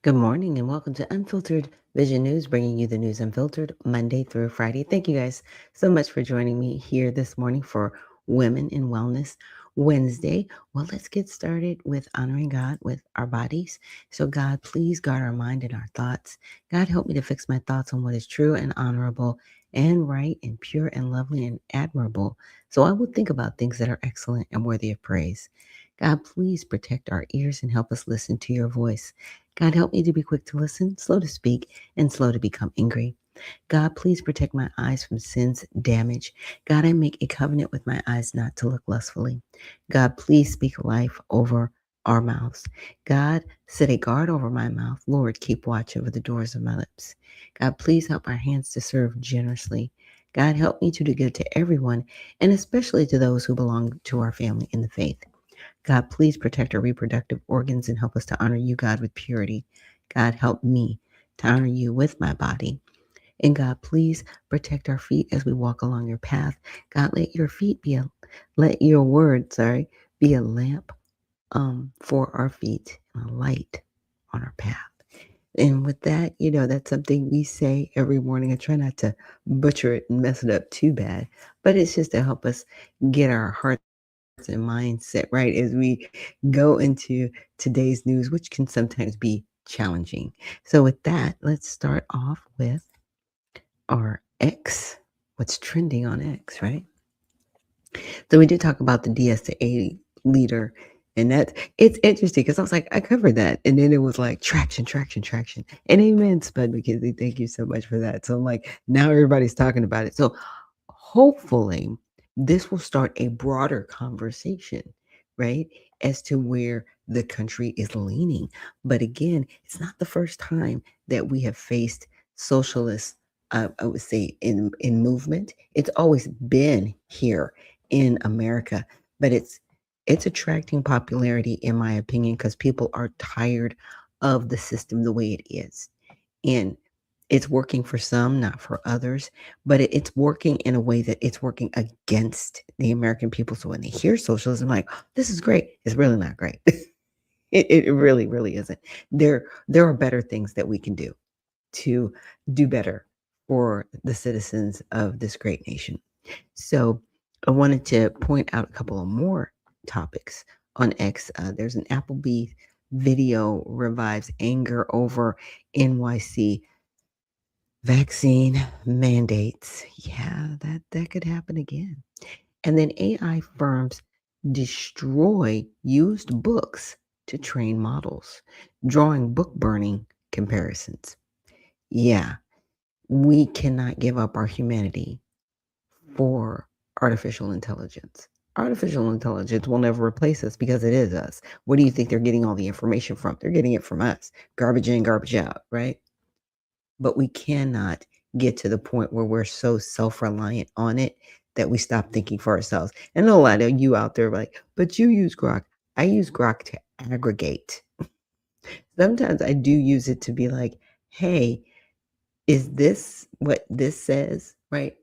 Good morning and welcome to Unfiltered Vision News, bringing you the news unfiltered Monday through Friday. Thank you guys so much for joining me here this morning for Women in Wellness Wednesday. Well, let's get started with honoring God with our bodies. So, God, please guard our mind and our thoughts. God, help me to fix my thoughts on what is true and honorable and right and pure and lovely and admirable. So I will think about things that are excellent and worthy of praise. God, please protect our ears and help us listen to your voice. God, help me to be quick to listen, slow to speak, and slow to become angry. God, please protect my eyes from sin's damage. God, I make a covenant with my eyes not to look lustfully. God, please speak life over our mouths. God, set a guard over my mouth. Lord, keep watch over the doors of my lips. God, please help our hands to serve generously. God, help me to do good to everyone, and especially to those who belong to our family in the faith. God, please protect our reproductive organs and help us to honor you, God, with purity. God, help me to honor you with my body. And God, please protect our feet as we walk along your path. God, let your word, be a lamp for our feet and a light on our path. And with that, that's something we say every morning. I try not to butcher it and mess it up too bad, but it's just to help us get our hearts and mindset right as we go into today's news, which can sometimes be challenging. So, with that, let's start off with our X, what's trending on X, right? So, we did talk about the DSA leader, and it's interesting because I was like, I covered that. And then it was like traction, traction, traction. And amen, Spud McKinsey. Thank you so much for that. So, I'm like, now everybody's talking about it. So, hopefully this will start a broader conversation, right, as to where the country is leaning. But again, it's not the first time that we have faced socialists, I would say, in movement. It's always been here in America, but it's attracting popularity, in my opinion, because people are tired of the system the way it is. And it's working for some, not for others, but it's working in a way that it's working against the American people. So when they hear socialism, like, "Oh, this is great," it's really not great. It really, really isn't. There are better things that we can do to do better for the citizens of this great nation. So I wanted to point out a couple of more topics on X. There's an Applebee video revives anger over NYC vaccine mandates. Yeah, that could happen again. And then AI firms destroy used books to train models, drawing book burning comparisons. Yeah, we cannot give up our humanity for artificial intelligence. Artificial intelligence will never replace us because it is us. Where do you think they're getting all the information from? They're getting it from us. Garbage in, garbage out, right? But we cannot get to the point where we're so self-reliant on it that we stop thinking for ourselves. And a lot of you out there are like, but you use Grok. I use Grok to aggregate. Sometimes I do use it to be like, hey, is this what this says? Right.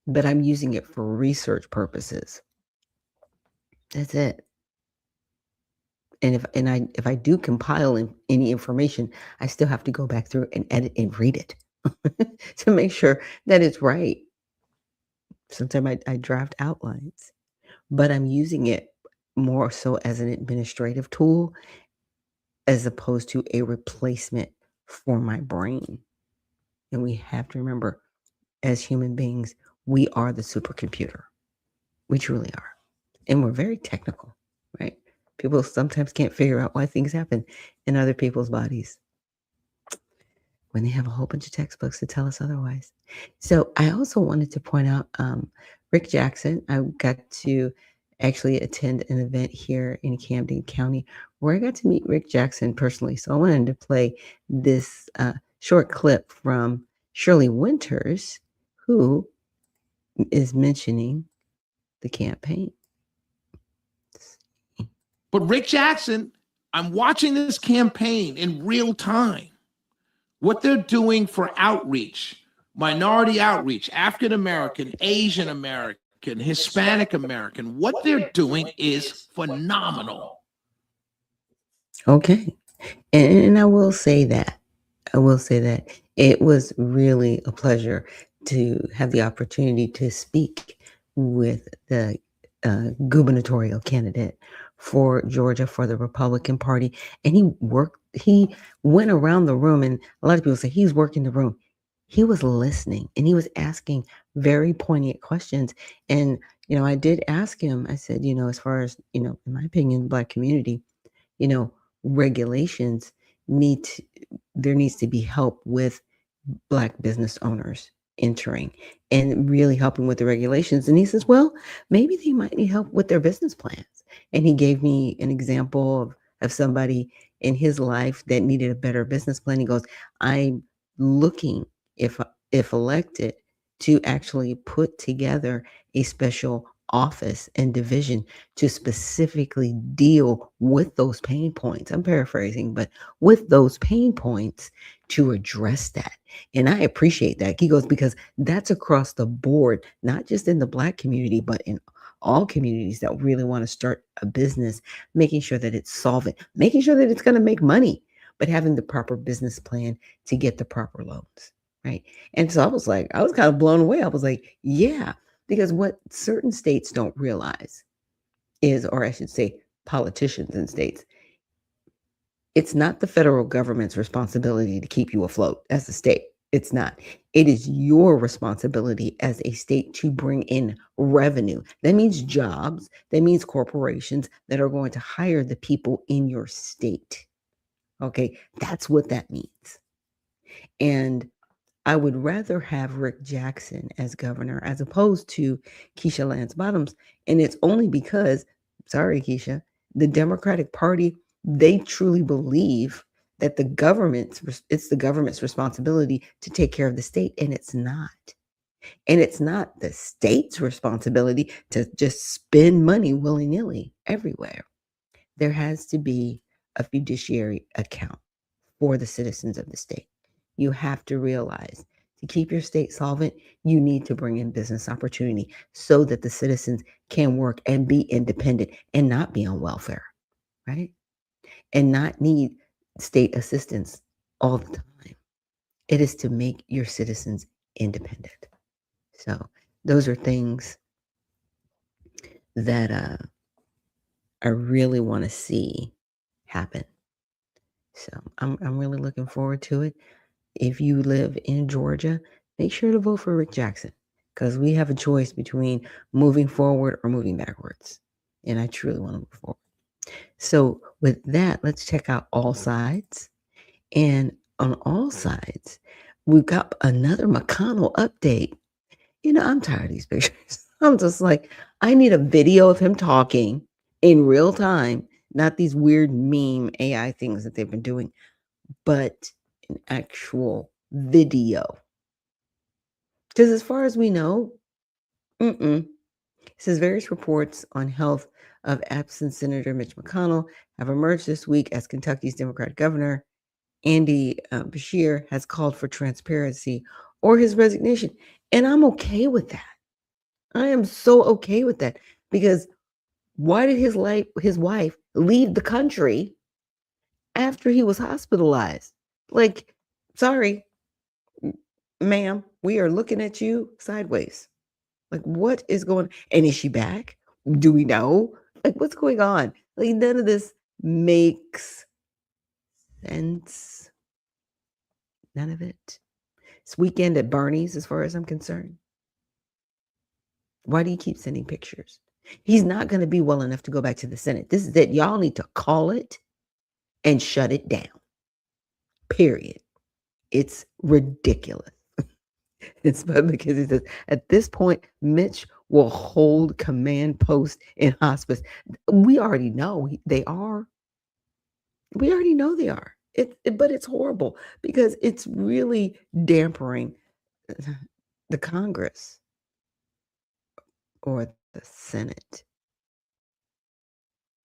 But I'm using it for research purposes. That's it. And if I do compile any information, I still have to go back through and edit and read it to make sure that it's right. Sometimes I draft outlines, but I'm using it more so as an administrative tool as opposed to a replacement for my brain. And we have to remember, as human beings, we are the supercomputer. We truly are. And we're very technical, right? People sometimes can't figure out why things happen in other people's bodies when they have a whole bunch of textbooks to tell us otherwise. So I also wanted to point out Rick Jackson. I got to actually attend an event here in Camden County where I got to meet Rick Jackson personally. So I wanted to play this short clip from Shirley Winters, who is mentioning the campaign. But Rick Jackson, I'm watching this campaign in real time. What they're doing for outreach, minority outreach, African American, Asian American, Hispanic American, what they're doing is phenomenal. Okay. And I will say that. I will say that it was really a pleasure to have the opportunity to speak with the gubernatorial candidate for Georgia for the Republican Party. And he went around the room, and a lot of people say he's working the room. He was listening and he was asking very poignant questions. And, I did ask him, I said, as far as, in my opinion, the Black community, you know, regulations need to, there needs to be help with Black business owners entering and really helping with the regulations. And he says, well, maybe they might need help with their business plans. And he gave me an example of somebody in his life that needed a better business plan. He goes, I'm looking, if elected, to actually put together a special office and division to specifically deal with those pain points. I'm paraphrasing, but with those pain points to address that. And I appreciate that. He goes, because that's across the board, not just in the Black community, but in all communities that really want to start a business, making sure that it's solvent, making sure that it's going to make money, but having the proper business plan to get the proper loans. Right. And so I was kind of blown away. I was like, yeah, because what certain states don't realize is, or I should say, politicians in states, it's not the federal government's responsibility to keep you afloat as a state. It's not. It is your responsibility as a state to bring in revenue. That means jobs. That means corporations that are going to hire the people in your state. Okay. That's what that means. And I would rather have Rick Jackson as governor as opposed to Keisha Lance Bottoms. And it's only because, sorry, Keisha, the Democratic Party, they truly believe that it's the government's responsibility to take care of the state, and it's not. And it's not the state's responsibility to just spend money willy-nilly everywhere. There has to be a fiduciary account for the citizens of the state. You have to realize, to keep your state solvent, you need to bring in business opportunity so that the citizens can work and be independent and not be on welfare, right? And not need state assistance all the time. It is to make your citizens independent. So those are things that I really want to see happen. So I'm really looking forward to it. If you live in Georgia, make sure to vote for Rick Jackson, because we have a choice between moving forward or moving backwards. And I truly want to move forward. So, with that, let's check out All Sides. And on All Sides, we've got another McConnell update. I'm tired of these pictures. I'm just like, I need a video of him talking in real time, not these weird meme AI things that they've been doing, but an actual video. Because as far as we know, it says various reports on health of absent Senator Mitch McConnell have emerged this week as Kentucky's Democratic governor, Andy Beshear, has called for transparency or his resignation. And I'm okay with that. I am so okay with that, because why did his wife leave the country after he was hospitalized? Like, sorry, ma'am, we are looking at you sideways. Like, what is going on? And is she back? Do we know? Like, what's going on? Like, none of this makes sense. None of it. It's weekend at Barney's, as far as I'm concerned. Why do you keep sending pictures? He's not going to be well enough to go back to the Senate. This is it. Y'all need to call it and shut it down. Period. It's ridiculous. It's because he says, at this point, Mitch will hold command post in hospice. We already know they are. We already know they are. But it's horrible because it's really dampering the Congress or the Senate,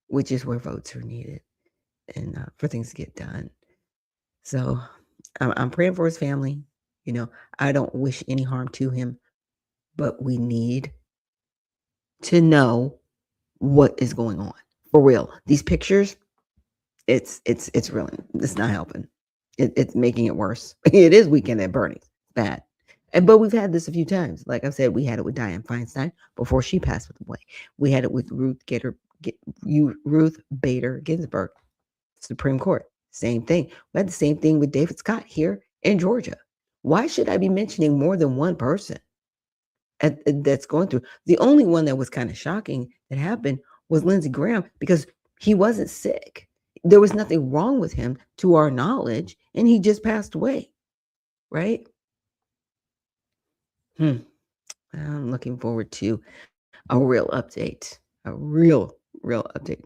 which is where votes are needed and for things to get done. So I'm praying for his family. I don't wish any harm to him, but we need to know what is going on for real. These pictures, It's really, it's not helping. It's making it worse. It is Weekend at Bernie's. Bad. But we've had this a few times. Like I said, we had it with Dianne Feinstein before she passed away. We had it with Ruth Bader Ginsburg, Supreme Court. Same thing. We had the same thing with David Scott here in Georgia. Why should I be mentioning more than one person that's going through? The only one that was kind of shocking that happened was Lindsey Graham, because he wasn't sick. There was nothing wrong with him to our knowledge, and he just passed away, right? I'm looking forward to a real update, a real update.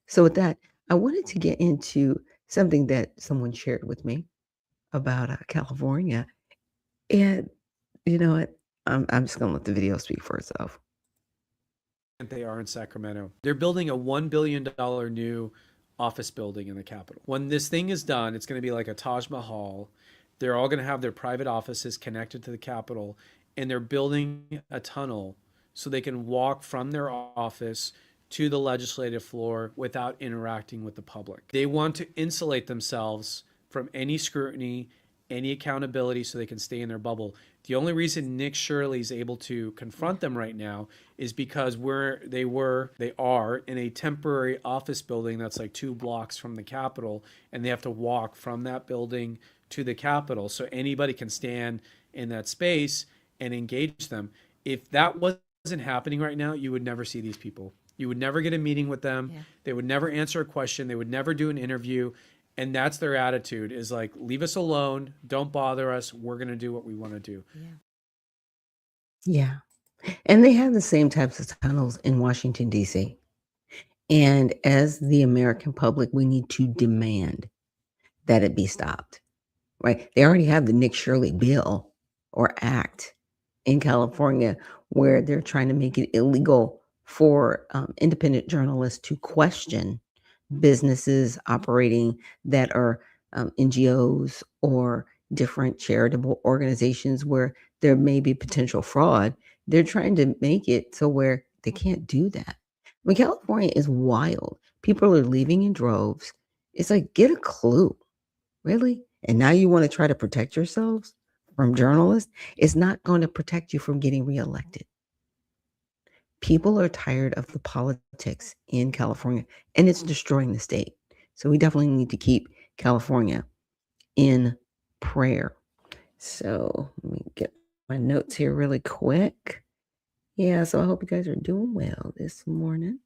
So with that, I wanted to get into something that someone shared with me about California, and you know what? I'm just gonna let the video speak for itself. They are in Sacramento. They're building a $1 billion new office building in the capital. When this thing is done, it's going to be like a Taj Mahal. They're all going to have their private offices connected to the Capitol, and they're building a tunnel so they can walk from their office to the legislative floor without interacting with the public. They want to insulate themselves from any scrutiny, any accountability, so they can stay in their bubble. The only reason Nick Shirley is able to confront them right now is because they are in a temporary office building that's like 2 blocks from the Capitol, and they have to walk from that building to the Capitol. So anybody can stand in that space and engage them. If that wasn't happening right now, you would never see these people. You would never get a meeting with them. Yeah. They would never answer a question. They would never do an interview. And that's their attitude, is like, leave us alone. Don't bother us. We're going to do what we want to do. Yeah. And they have the same types of tunnels in Washington, D.C. And as the American public, we need to demand that it be stopped, right? They already have the Nick Shirley bill or act in California, where they're trying to make it illegal for independent journalists to question businesses operating that are NGOs or different charitable organizations where there may be potential fraud. They're trying to make it so where they can't do that. I mean, California is wild. People are leaving in droves. It's like, get a clue, really? And now you want to try to protect yourselves from journalists? It's not going to protect you from getting reelected. People are tired of the politics in California, and it's destroying the state. So we definitely need to keep California in prayer. So let me get my notes here really quick. Yeah, so I hope you guys are doing well this morning.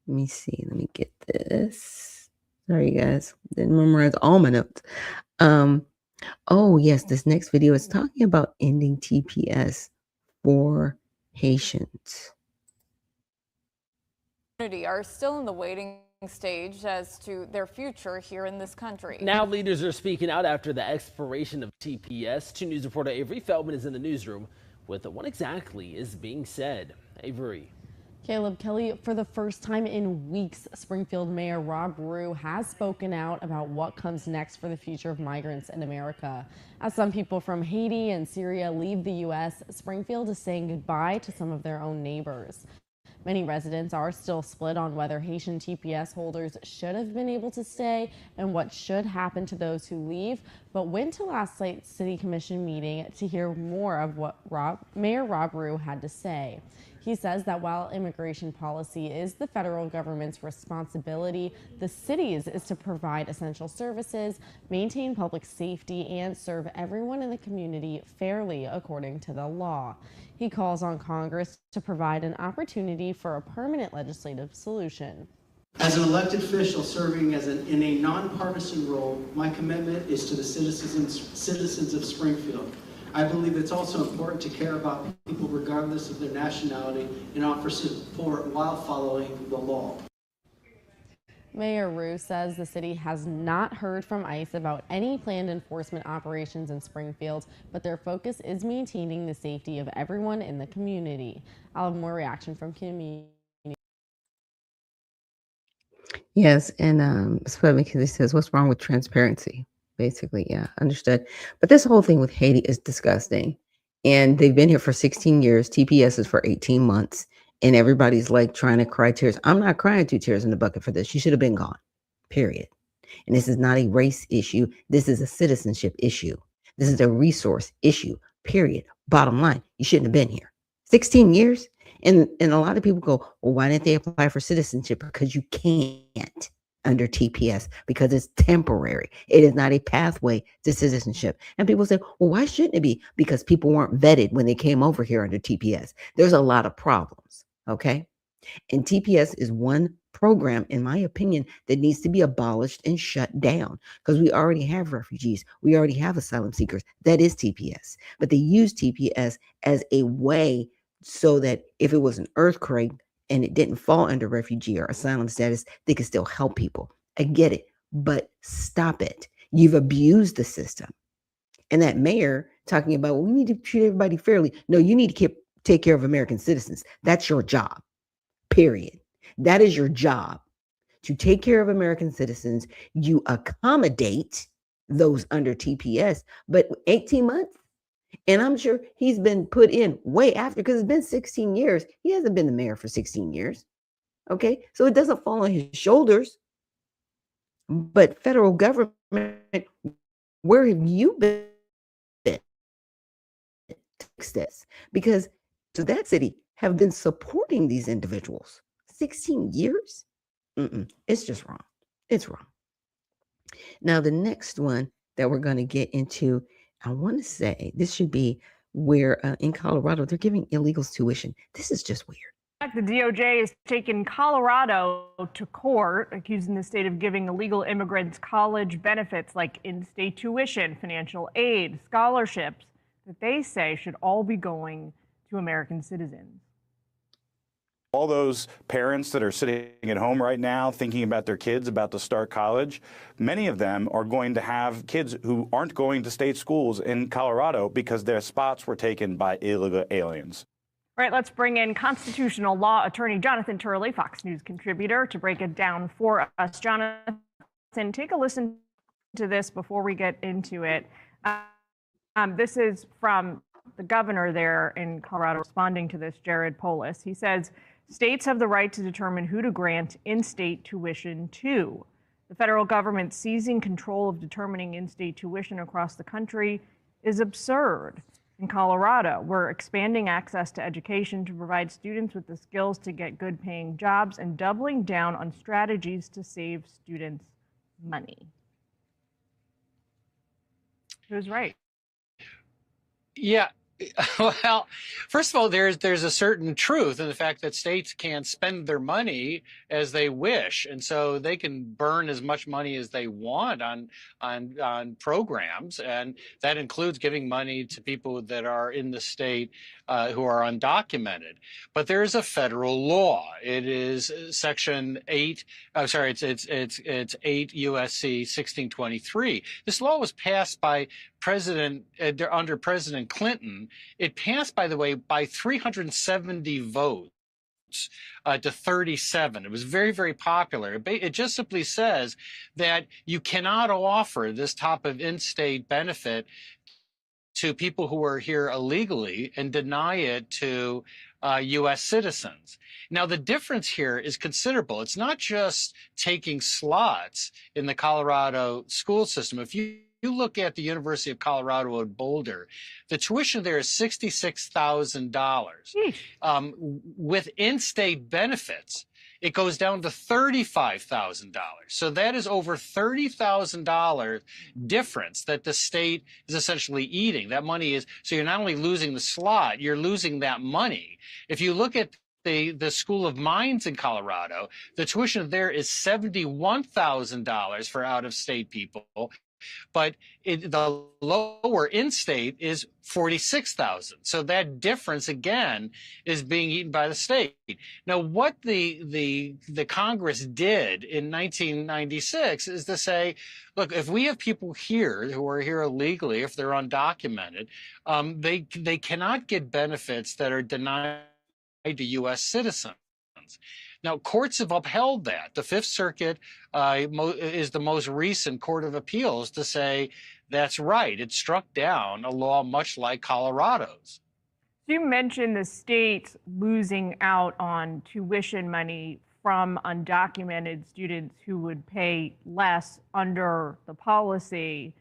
Let me see. Let me get this. Sorry, you guys. Didn't memorize all my notes. Oh, yes, this next video is talking about ending TPS for Haitians. Are still in the waiting stage as to their future here in this country. Now leaders are speaking out after the expiration of TPS. 2 News reporter Avery Feldman is in the newsroom with what exactly is being said. Avery. Caleb, Kelly, for the first time in weeks, Springfield Mayor Rob Rue has spoken out about what comes next for the future of migrants in America. As some people from Haiti and Syria leave the U.S., Springfield is saying goodbye to some of their own neighbors. Many residents are still split on whether Haitian TPS holders should have been able to stay and what should happen to those who leave, but went to last night's City Commission meeting to hear more of what Mayor Rob Rue had to say. He says that while immigration policy is the federal government's responsibility, the city's is to provide essential services, maintain public safety, and serve everyone in the community fairly according to the law. He calls on Congress to provide an opportunity for a permanent legislative solution. As an elected official serving in a nonpartisan role, my commitment is to the citizens of Springfield. I believe it's also important to care about people regardless of their nationality and offer support while following the law. Mayor Rue says the city has not heard from ICE about any planned enforcement operations in Springfield, but their focus is maintaining the safety of everyone in the community. I'll have more reaction from community. Yes, and Spud McKinsey says, what's wrong with transparency? Basically, yeah, understood. But this whole thing with Haiti is disgusting. And they've been here for 16 years. TPS is for 18 months. And everybody's like trying to cry tears. I'm not crying 2 tears in the bucket for this. You should have been gone. period. And this is not a race issue. This is a citizenship issue. This is a resource issue, period. Bottom line, you shouldn't have been here. 16 years? And a lot of people go, well, why didn't they apply for citizenship? Because you can't under TPS because it's temporary. It is not a pathway to citizenship. And people say, well, why shouldn't it be? Because people weren't vetted when they came over here under TPS. There's a lot of problems, okay? And TPS is one program, in my opinion, that needs to be abolished and shut down because we already have refugees. We already have asylum seekers. That is TPS. But they use TPS as a way so that if it was an earthquake and it didn't fall under refugee or asylum status, they could still help people. I get it, but stop it. You've abused the system. And that mayor talking about, well, we need to treat everybody fairly. No, you need to take care of American citizens. That's your job. Period. That is your job, to take care of American citizens. You accommodate those under TPS, but 18 months? And I'm sure he's been put in way after because it's been 16 years. He hasn't been the mayor for 16 years. Okay. So it doesn't fall on his shoulders. But federal government, where have you been to fix this? Because to that city have been supporting these individuals 16 years. It's just wrong. It's wrong. Now, the next one that we're going to get into, I want to say this should be where in Colorado, they're giving illegals tuition. This is just weird. The DOJ has taken Colorado to court, accusing the state of giving illegal immigrants college benefits like in-state tuition, financial aid, scholarships that they say should all be going to American citizens. All those parents that are sitting at home right now thinking about their kids about to start college, many of them are going to have kids who aren't going to state schools in Colorado because their spots were taken by illegal aliens. All right, let's bring in constitutional law attorney Jonathan Turley, Fox News contributor, to break it down for us. Jonathan, take a listen to this before we get into it. This is from the governor there in Colorado responding to this, Jared Polis. He says, states have the right to determine who to grant in-state tuition to. The federal government seizing control of determining in-state tuition across the country is absurd. In Colorado, we're expanding access to education to provide students with the skills to get good paying jobs and doubling down on strategies to save students money. Who's right? Yeah. Well, first of all, there's a certain truth in the fact that states can spend their money as they wish, and so they can burn as much money as they want on programs, and that includes giving money to people that are in the state who are undocumented. But there is a federal law. It is Section 8. I'm sorry, it's 8 USC 1623. This law was passed by under President Clinton. It passed, by the way, by 370 votes to 37. It was very, very popular. It just simply says that you cannot offer this type of in-state benefit to people who are here illegally and deny it to U.S. citizens. Now, the difference here is considerable. It's not just taking slots in the Colorado school system. If you look at the University of Colorado at Boulder, the tuition there is $66,000. With in-state benefits, it goes down to $35,000. So that is over $30,000 difference that the state is essentially eating. That money is, so you're not only losing the slot, you're losing that money. If you look at the School of Mines in Colorado, the tuition there is $71,000 for out-of-state people. But the lower in-state is $46,000. So that difference again is being eaten by the state. Now, what the Congress did in 1996 is to say, look, if we have people here who are here illegally, if they're undocumented, they cannot get benefits that are denied to U.S. citizens. Now, courts have upheld that. The Fifth Circuit is the most recent court of appeals to say that's right. It struck down a law much like Colorado's. You mentioned the state losing out on tuition money from undocumented students who would pay less under the policy.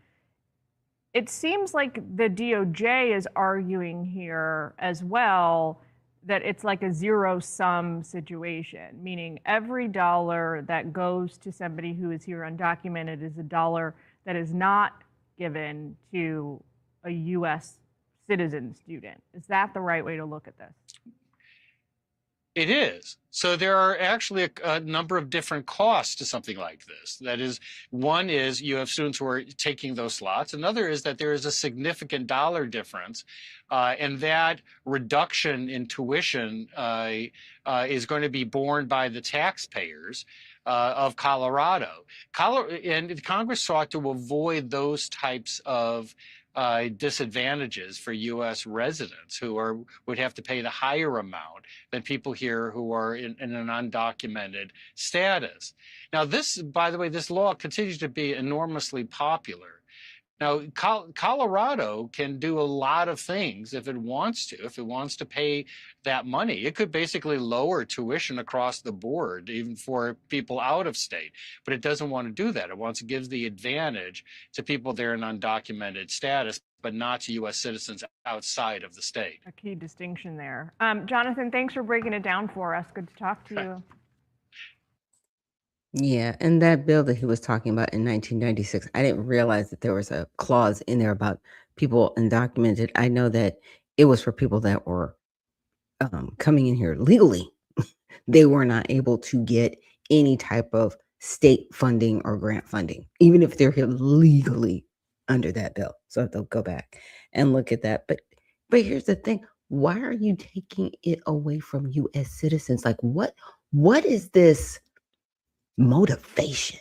It seems like the DOJ is arguing here as well that it's like a zero-sum situation, meaning every dollar that goes to somebody who is here undocumented is a dollar that is not given to a U.S. citizen student. Is that the right way to look at this? It is. So there are actually a number of different costs to something like this. That is, one is you have students who are taking those slots. Another is that there is a significant dollar difference. And that reduction in tuition is going to be borne by the taxpayers of Colorado. And Congress sought to avoid those types of disadvantages for U.S. residents who would have to pay the higher amount than people here who are in an undocumented status. Now, this, by the way, this law continues to be enormously popular. Now, Colorado can do a lot of things if it wants to. If it wants to pay that money, it could basically lower tuition across the board, even for people out of state. But it doesn't want to do that. It wants to give the advantage to people there in undocumented status, but not to U.S. citizens outside of the state. A key distinction there. Jonathan, thanks for breaking it down for us. Good to talk to you. Yeah, and that bill that he was talking about in 1996, I didn't realize that there was a clause in there about people undocumented. I know that it was for people that were coming in here legally. They were not able to get any type of state funding or grant funding, even if they're here legally under that bill. So they'll go back and look at that. But here's the thing. Why are you taking it away from U.S. citizens? Like, what is this motivation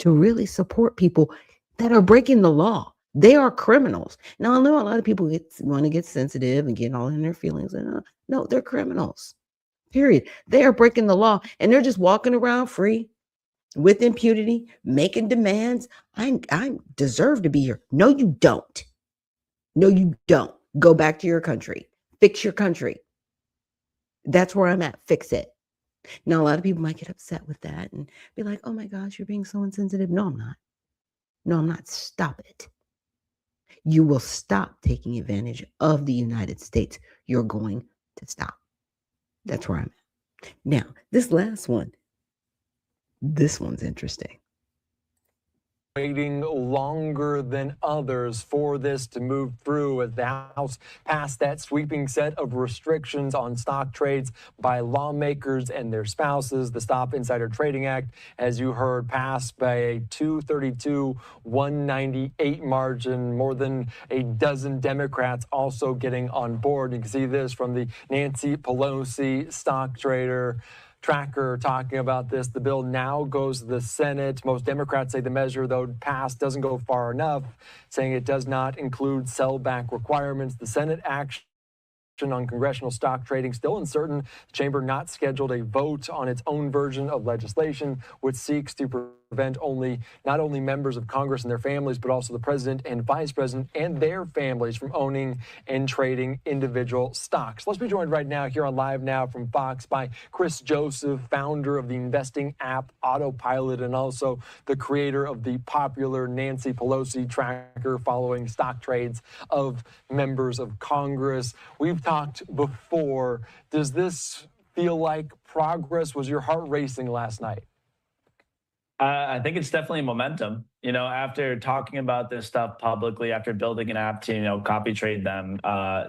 to really support people that are breaking the law? They are criminals. Now, I know a lot of people want to get sensitive and get all in their feelings. And no, they're criminals. Period. They are breaking the law, and they're just walking around free with impunity, making demands. I deserve to be here. No, you don't. No, you don't. Go back to your country. Fix your country. That's where I'm at. Fix it. Now, a lot of people might get upset with that and be like, oh my gosh, you're being so insensitive. No, I'm not. No, I'm not. Stop it. You will stop taking advantage of the United States. You're going to stop. That's where I'm at. Now, this last one, this one's interesting. Waiting longer than others for this to move through as the House passed that sweeping set of restrictions on stock trades by lawmakers and their spouses. The Stop Insider Trading Act, as you heard, passed by a 232-198 margin. More than a dozen Democrats also getting on board. You can see this from the Nancy Pelosi stock trader tracker talking about this. The bill now goes to the Senate. Most Democrats say the measure, though passed, doesn't go far enough, saying it does not include sellback requirements. The Senate action on congressional stock trading still uncertain. The chamber not scheduled a vote on its own version of legislation, which seeks to prevent not only members of Congress and their families, but also the president and vice president and their families from owning and trading individual stocks. Let's be joined right now here on Live Now from Fox by Chris Joseph, founder of the investing app Autopilot, and also the creator of the popular Nancy Pelosi tracker following stock trades of members of Congress. We've talked before. Does this feel like progress? Was your heart racing last night? I think it's definitely momentum. After talking about this stuff publicly, after building an app to, copy trade them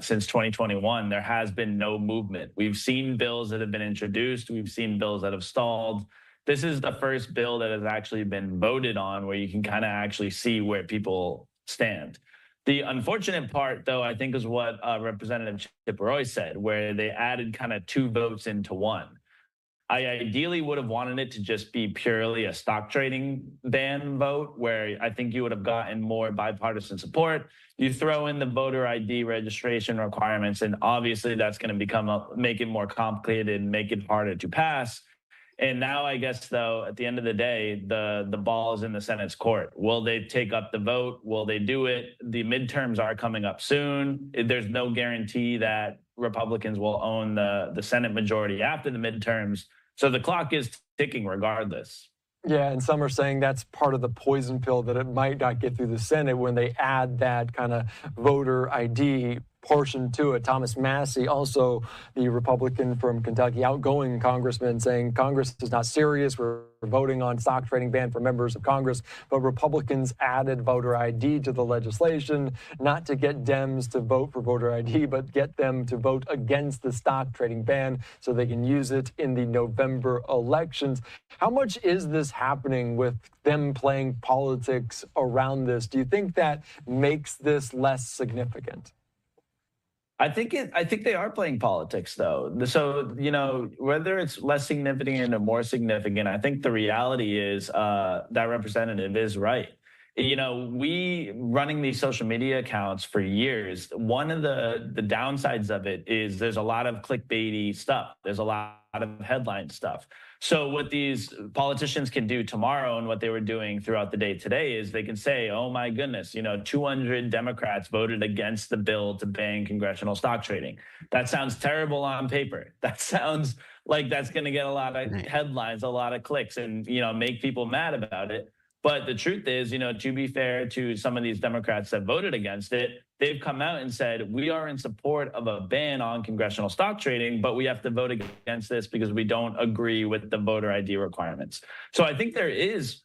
since 2021, there has been no movement. We've seen bills that have been introduced. We've seen bills that have stalled. This is the first bill that has actually been voted on where you can kind of actually see where people stand. The unfortunate part, though, I think is what Representative Chip Roy said, where they added kind of two votes into one. I ideally would have wanted it to just be purely a stock trading ban vote, where I think you would have gotten more bipartisan support. You throw in the voter ID registration requirements, and obviously that's going to make it more complicated and make it harder to pass. And now I guess, though, at the end of the day, the ball is in the Senate's court. Will they take up the vote? Will they do it? The midterms are coming up soon. There's no guarantee that Republicans will own the Senate majority after the midterms. So the clock is ticking regardless. Yeah, and some are saying that's part of the poison pill, that it might not get through the Senate when they add that kind of voter ID portion to it. Thomas Massey, also the Republican from Kentucky, outgoing congressman, saying Congress is not serious. We're voting on stock trading ban for members of Congress, but Republicans added voter ID to the legislation, not to get Dems to vote for voter ID, but get them to vote against the stock trading ban so they can use it in the November elections. How much is this happening with them playing politics around this? Do you think that makes this less significant? I think they are playing politics, though. So, you know, whether it's less significant or more significant, I think the reality is that representative is right. You know, we running these social media accounts for years, one of the downsides of it is there's a lot of clickbaity stuff. There's a lot of headline stuff. So what these politicians can do tomorrow, and what they were doing throughout the day today, is they can say, oh my goodness, you know, 200 Democrats voted against the bill to ban congressional stock trading. That sounds terrible on paper. That sounds like that's going to get a lot of headlines, a lot of clicks, and, you know, make people mad about it. But the truth is, you know, to be fair to some of these Democrats that voted against it, they've come out and said, we are in support of a ban on congressional stock trading, but we have to vote against this because we don't agree with the voter ID requirements. So I think there is.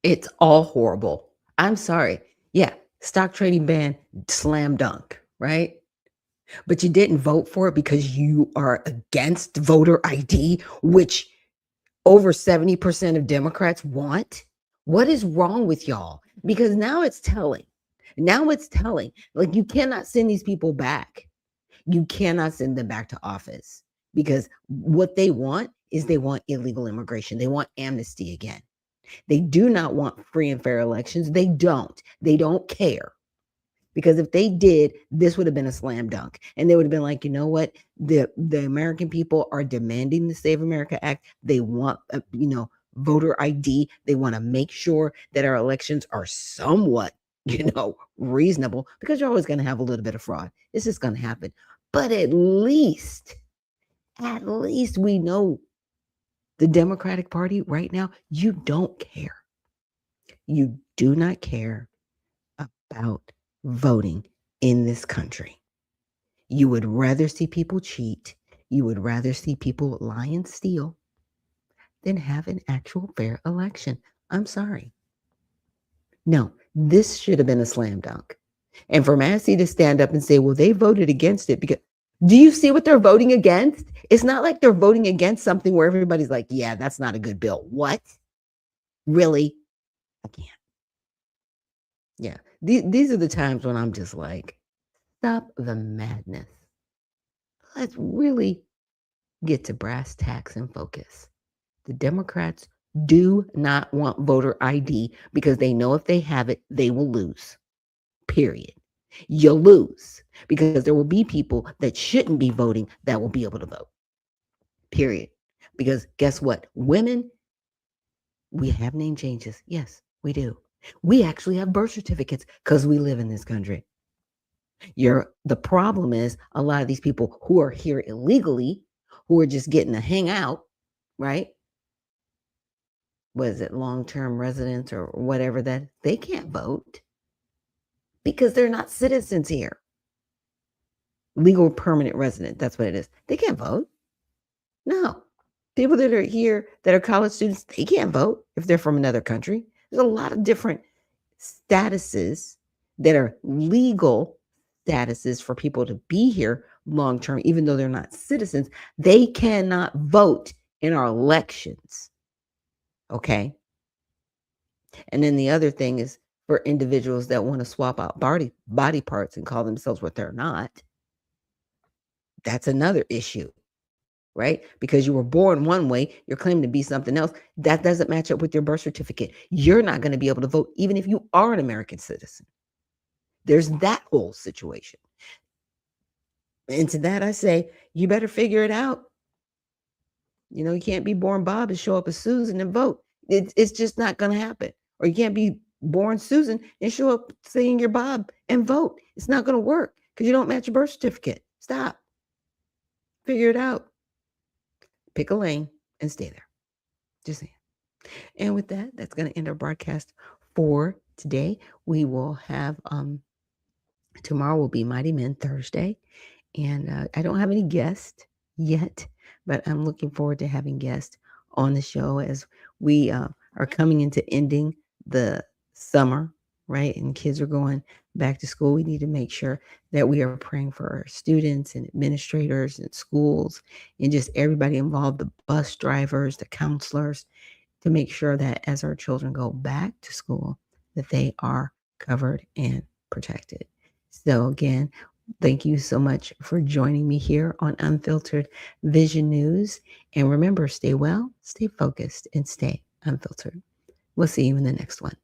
It's all horrible. I'm sorry. Yeah, stock trading ban, slam dunk, right? But you didn't vote for it because you are against voter ID, which over 70% of Democrats want. What is wrong with y'all? Because now it's telling. Now it's telling. Like, you cannot send these people back. You cannot send them back to office, because what they want is they want illegal immigration. They want amnesty again. They do not want free and fair elections. They don't. They don't care. Because if they did, this would have been a slam dunk. And they would have been like, you know what? The American people are demanding the Save America Act. They want, you know, voter ID. They want to make sure that our elections are somewhat, you know, reasonable, because you're always going to have a little bit of fraud. It's just going to happen. But at least we know the Democratic Party right now, you don't care. You do not care about voting in this country. You would rather see people cheat. You would rather see people lie and steal than have an actual fair election. I'm sorry. No, this should have been a slam dunk. And for Massey to stand up and say, well, they voted against it because, do you see what they're voting against? It's not like they're voting against something where everybody's like, yeah, that's not a good bill. What? Really? I can't. Yeah. These are the times when I'm just like, stop the madness. Let's really get to brass tacks and focus. The Democrats do not want voter ID because they know if they have it, they will lose. Period. You'll lose because there will be people that shouldn't be voting that will be able to vote. Period. Because guess what? Women, we have name changes. Yes, we do. We actually have birth certificates because we live in this country. The problem is a lot of these people who are here illegally, who are just getting to hang out, right? What is it, long-term residents or whatever that, they can't vote because they're not citizens here. Legal permanent resident, that's what it is. They can't vote. No. People that are here that are college students, they can't vote if they're from another country. There's a lot of different statuses that are legal statuses for people to be here long term, even though they're not citizens. They cannot vote in our elections. Okay. And then the other thing is for individuals that want to swap out body parts and call themselves what they're not. That's another issue, right? Because you were born one way, you're claiming to be something else. That doesn't match up with your birth certificate. You're not going to be able to vote, even if you are an American citizen. There's that whole situation. And to that, I say, you better figure it out. You know, you can't be born Bob and show up as Susan and vote. It's just not going to happen. Or you can't be born Susan and show up saying you're Bob and vote. It's not going to work because you don't match your birth certificate. Stop. Figure it out. Pick a lane and stay there. Just saying. And with that, that's going to end our broadcast for today. We will have tomorrow will be Mighty Men Thursday, and I don't have any guests yet, but I'm looking forward to having guests on the show as we are coming into ending the summer, right? And kids are going back to school. We need to make sure that we are praying for our students and administrators and schools and just everybody involved, the bus drivers, the counselors, to make sure that as our children go back to school, that they are covered and protected. So again, thank you so much for joining me here on Unfiltered Vision News. And remember, stay well, stay focused, and stay unfiltered. We'll see you in the next one.